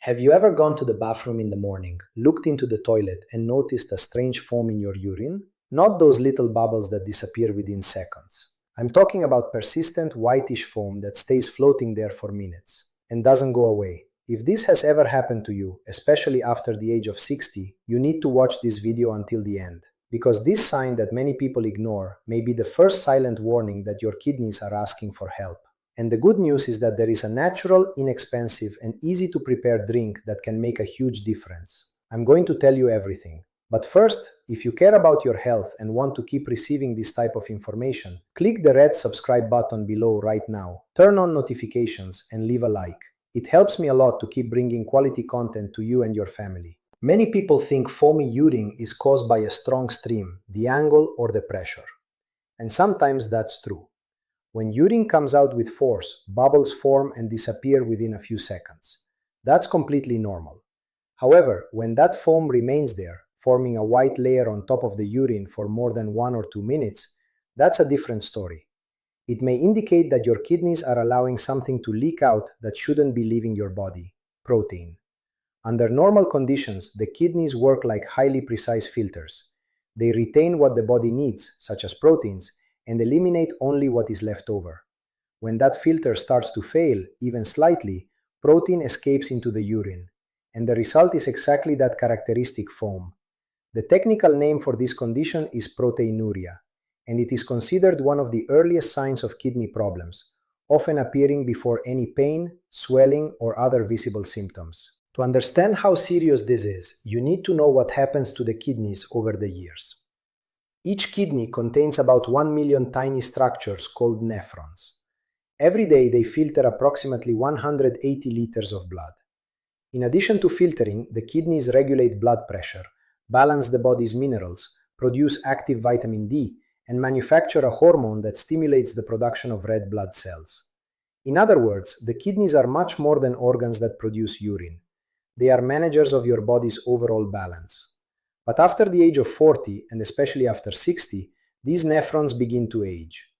Have you ever gone to the bathroom in the morning, looked into the toilet, and noticed a strange foam in your urine? Not those little bubbles that disappear within seconds. I'm talking about persistent whitish foam that stays floating there for minutes and doesn't go away. If this has ever happened to you, especially after the age of 60, you need to watch this video until the end. Because this sign that many people ignore may be the first silent warning that your kidneys are asking for help. And the good news is that there is a natural, inexpensive, and easy to prepare drink that can make a huge difference. I'm going to tell you everything. But first, if you care about your health and want to keep receiving this type of information, click the red subscribe button below right now, turn on notifications, and leave a like. It helps me a lot to keep bringing quality content to you and your family. Many people think foamy urine is caused by a strong stream, the angle, or the pressure. And sometimes that's true. When urine comes out with force, bubbles form and disappear within a few seconds. That's completely normal. However, when that foam remains there, forming a white layer on top of the urine for more than 1 or 2 minutes, that's a different story. It may indicate that your kidneys are allowing something to leak out that shouldn't be leaving your body: protein. Under normal conditions, the kidneys work like highly precise filters. They retain what the body needs, such as proteins, and eliminate only what is left over. When that filter starts to fail, even slightly, protein escapes into the urine, and the result is exactly that characteristic foam. The technical name for this condition is proteinuria, and it is considered one of the earliest signs of kidney problems, often appearing before any pain, swelling, or other visible symptoms. To understand how serious this is, you need to know what happens to the kidneys over the years. Each kidney contains about 1 million tiny structures called nephrons. Every day they filter approximately 180 liters of blood. In addition to filtering, the kidneys regulate blood pressure, balance the body's minerals, produce active vitamin D, and manufacture a hormone that stimulates the production of red blood cells. In other words, the kidneys are much more than organs that produce urine. They are managers of your body's overall balance. But after the age of 40, and especially after 60, these nephrons begin to age.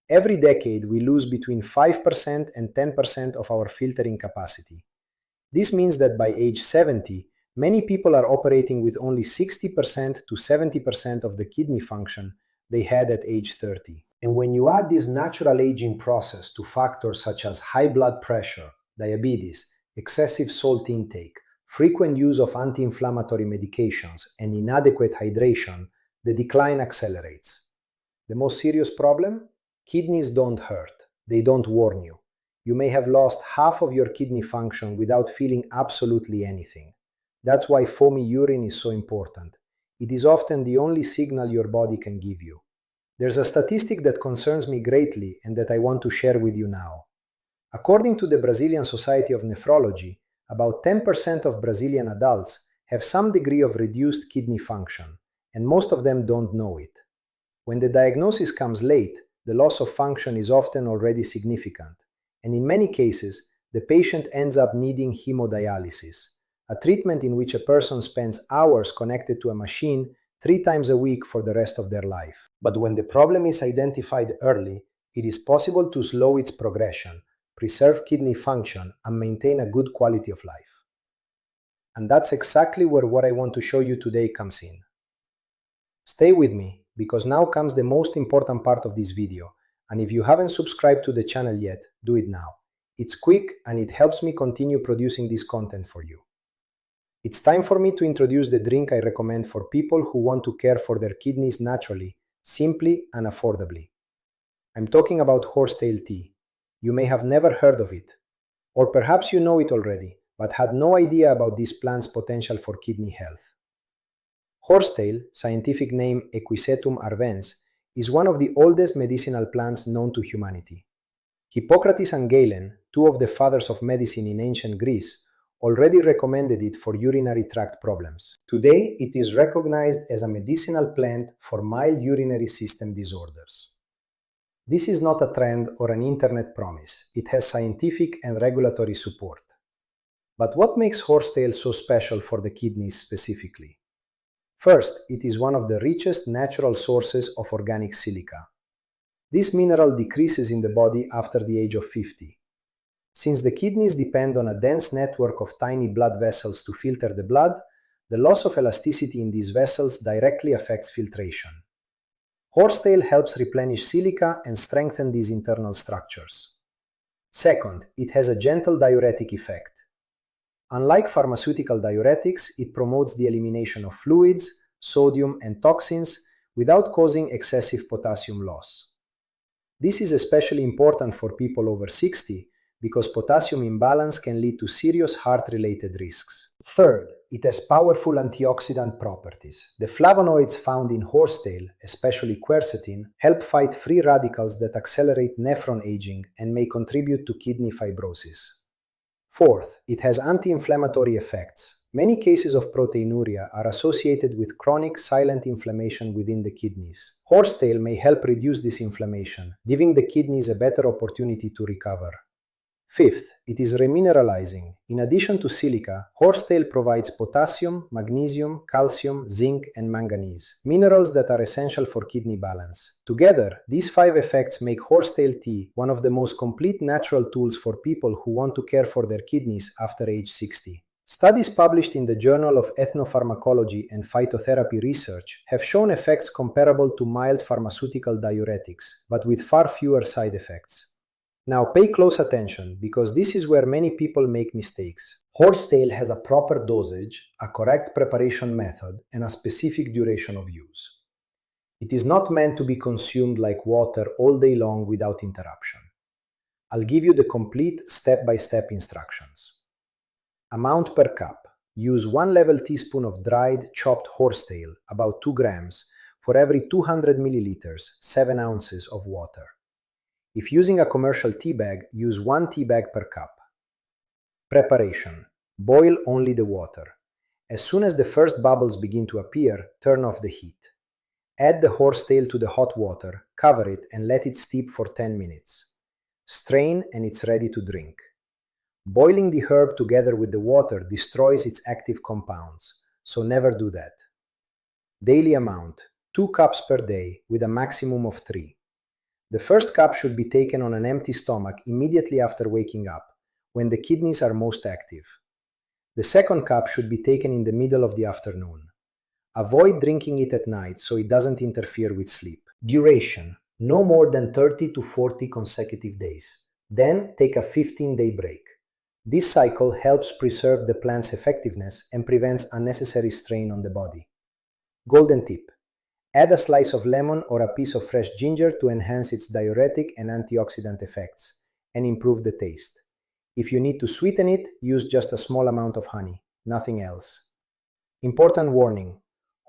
Every decade, we lose between 5% and 10% of our filtering capacity. This means that by age 70, many people are operating with only 60% to 70% of the kidney function they had at age 30. And when you add this natural aging process to factors such as high blood pressure, diabetes, excessive salt intake, frequent use of anti-inflammatory medications, and inadequate hydration, the decline accelerates. The most serious problem? Kidneys don't hurt. They don't warn you. You may have lost half of your kidney function without feeling absolutely anything. That's why foamy urine is so important. It is often the only signal your body can give you. There's a statistic that concerns me greatly and that I want to share with you now. According to the Brazilian Society of Nephrology, about 10% of Brazilian adults have some degree of reduced kidney function, and most of them don't know it. When the diagnosis comes late, the loss of function is often already significant, and in many cases, the patient ends up needing hemodialysis, a treatment in which a person spends hours connected to a machine 3 times a week for the rest of their life. But when the problem is identified early, it is possible to slow its progression, preserve kidney function, and maintain a good quality of life. And that's exactly where what I want to show you today comes in. Stay with me, because now comes the most important part of this video, and if you haven't subscribed to the channel yet, do it now. It's quick and it helps me continue producing this content for you. It's time for me to introduce the drink I recommend for people who want to care for their kidneys naturally, simply, and affordably. I'm talking about horsetail tea. You may have never heard of it, or perhaps you know it already, but had no idea about this plant's potential for kidney health. Horsetail, scientific name Equisetum arvens, is one of the oldest medicinal plants known to humanity. Hippocrates and Galen, 2 of the fathers of medicine in ancient Greece, already recommended it for urinary tract problems. Today, it is recognized as a medicinal plant for mild urinary system disorders. This is not a trend or an internet promise. It has scientific and regulatory support. But what makes horsetail so special for the kidneys specifically? First, it is one of the richest natural sources of organic silica. This mineral decreases in the body after the age of 50. Since the kidneys depend on a dense network of tiny blood vessels to filter the blood, the loss of elasticity in these vessels directly affects filtration. Horsetail helps replenish silica and strengthen these internal structures. Second, it has a gentle diuretic effect. Unlike pharmaceutical diuretics, it promotes the elimination of fluids, sodium, and toxins without causing excessive potassium loss. This is especially important for people over 60 because potassium imbalance can lead to serious heart-related risks. Third, it has powerful antioxidant properties. The flavonoids found in horsetail, especially quercetin, help fight free radicals that accelerate nephron aging and may contribute to kidney fibrosis. Fourth, it has anti-inflammatory effects. Many cases of proteinuria are associated with chronic silent inflammation within the kidneys. Horsetail may help reduce this inflammation, giving the kidneys a better opportunity to recover. Fifth, it is remineralizing. In addition to silica, horsetail provides potassium, magnesium, calcium, zinc, and manganese, minerals that are essential for kidney balance. Together, these 5 effects make horsetail tea one of the most complete natural tools for people who want to care for their kidneys after age 60. Studies published in the Journal of Ethnopharmacology and Phytotherapy Research have shown effects comparable to mild pharmaceutical diuretics, but with far fewer side effects. Now pay close attention, because this is where many people make mistakes. Horsetail has a proper dosage, a correct preparation method, and a specific duration of use. It is not meant to be consumed like water all day long without interruption. I'll give you the complete step-by-step instructions. Amount per cup. Use 1 level teaspoon of dried, chopped horsetail, about 2 grams, for every 200 milliliters, 7 ounces of water. If using a commercial tea bag, use 1 tea bag per cup. Preparation. Boil only the water. As soon as the first bubbles begin to appear, turn off the heat. Add the horsetail to the hot water, cover it, and let it steep for 10 minutes. Strain and it's ready to drink. Boiling the herb together with the water destroys its active compounds, so never do that. Daily amount. 2 cups per day with a maximum of 3. The first cup should be taken on an empty stomach immediately after waking up, when the kidneys are most active. The second cup should be taken in the middle of the afternoon. Avoid drinking it at night so it doesn't interfere with sleep. Duration: no more than 30 to 40 consecutive days. Then take a 15-day break. This cycle helps preserve the plant's effectiveness and prevents unnecessary strain on the body. Golden tip: add a slice of lemon or a piece of fresh ginger to enhance its diuretic and antioxidant effects and improve the taste. If you need to sweeten it, use just a small amount of honey, nothing else. Important warning: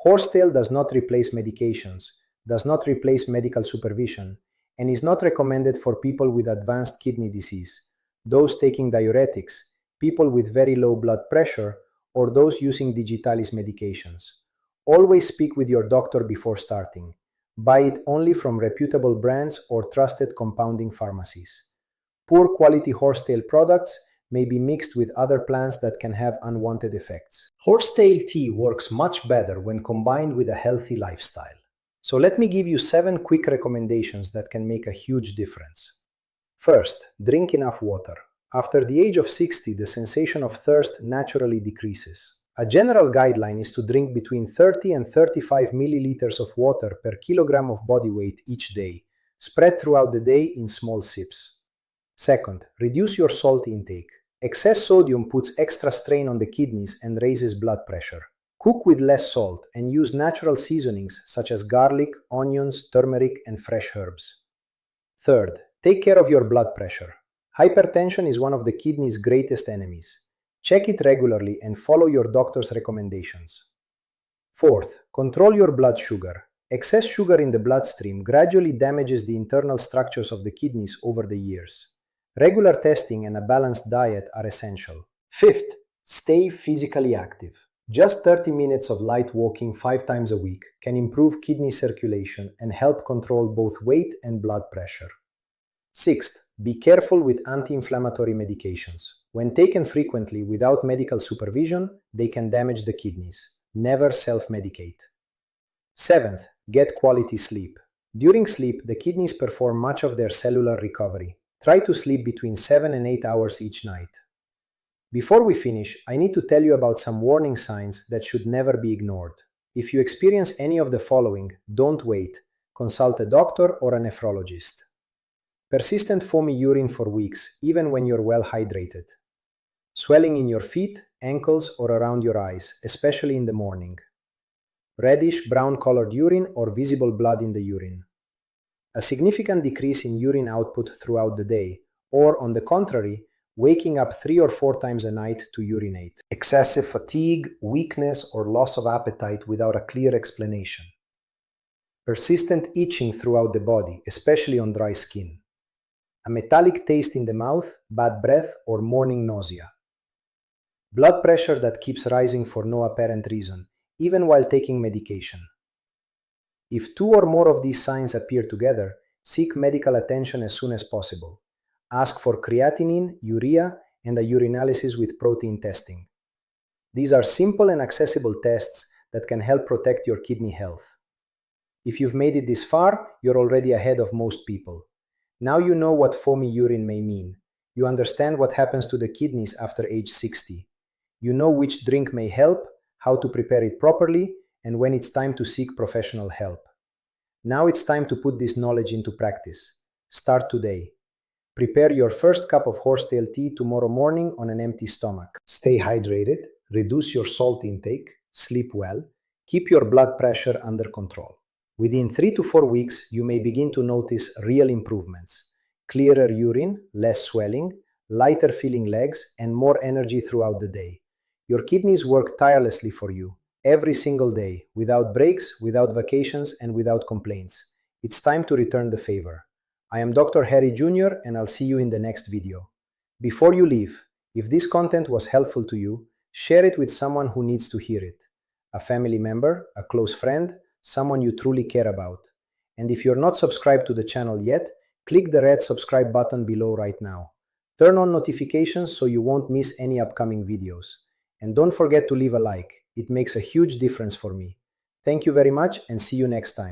horsetail does not replace medications, does not replace medical supervision, and is not recommended for people with advanced kidney disease, those taking diuretics, people with very low blood pressure, or those using digitalis medications. Always speak with your doctor before starting. Buy it only from reputable brands or trusted compounding pharmacies. Poor quality horsetail products may be mixed with other plants that can have unwanted effects. Horsetail tea works much better when combined with a healthy lifestyle. So let me give you 7 quick recommendations that can make a huge difference. First, drink enough water. After the age of 60, the sensation of thirst naturally decreases. A general guideline is to drink between 30 and 35 milliliters of water per kilogram of body weight each day, spread throughout the day in small sips. Second, reduce your salt intake. Excess sodium puts extra strain on the kidneys and raises blood pressure. Cook with less salt and use natural seasonings such as garlic, onions, turmeric, and fresh herbs. Third, take care of your blood pressure. Hypertension is one of the kidney's greatest enemies. Check it regularly and follow your doctor's recommendations. Fourth, control your blood sugar. Excess sugar in the bloodstream gradually damages the internal structures of the kidneys over the years. Regular testing and a balanced diet are essential. Fifth, stay physically active. Just 30 minutes of light walking 5 times a week can improve kidney circulation and help control both weight and blood pressure. Sixth, be careful with anti-inflammatory medications. When taken frequently without medical supervision, they can damage the kidneys. Never self-medicate. Seventh, get quality sleep. During sleep, the kidneys perform much of their cellular recovery. Try to sleep between 7 and 8 hours each night. Before we finish, I need to tell you about some warning signs that should never be ignored. If you experience any of the following, don't wait. Consult a doctor or a nephrologist. Persistent foamy urine for weeks, even when you're well hydrated. Swelling in your feet, ankles, or around your eyes, especially in the morning. Reddish, brown-colored urine or visible blood in the urine. A significant decrease in urine output throughout the day, or on the contrary, waking up 3 or 4 times a night to urinate. Excessive fatigue, weakness, or loss of appetite without a clear explanation. Persistent itching throughout the body, especially on dry skin. A metallic taste in the mouth, bad breath, or morning nausea. Blood pressure that keeps rising for no apparent reason, even while taking medication. If 2 or more of these signs appear together, seek medical attention as soon as possible. Ask for creatinine, urea, and a urinalysis with protein testing. These are simple and accessible tests that can help protect your kidney health. If you've made it this far, you're already ahead of most people. Now you know what foamy urine may mean. You understand what happens to the kidneys after age 60. You know which drink may help, how to prepare it properly, and when it's time to seek professional help. Now it's time to put this knowledge into practice. Start today. Prepare your first cup of horsetail tea tomorrow morning on an empty stomach. Stay hydrated, reduce your salt intake, sleep well, keep your blood pressure under control. Within 3 to 4 weeks, you may begin to notice real improvements. Clearer urine, less swelling, lighter feeling legs, and more energy throughout the day. Your kidneys work tirelessly for you, every single day, without breaks, without vacations, and without complaints. It's time to return the favor. I am Dr. Harry Jr. and I'll see you in the next video. Before you leave, if this content was helpful to you, share it with someone who needs to hear it. A family member, a close friend, someone you truly care about. And if you're not subscribed to the channel yet, click the red subscribe button below right now. Turn on notifications so you won't miss any upcoming videos. And don't forget to leave a like. It makes a huge difference for me. Thank you very much and see you next time.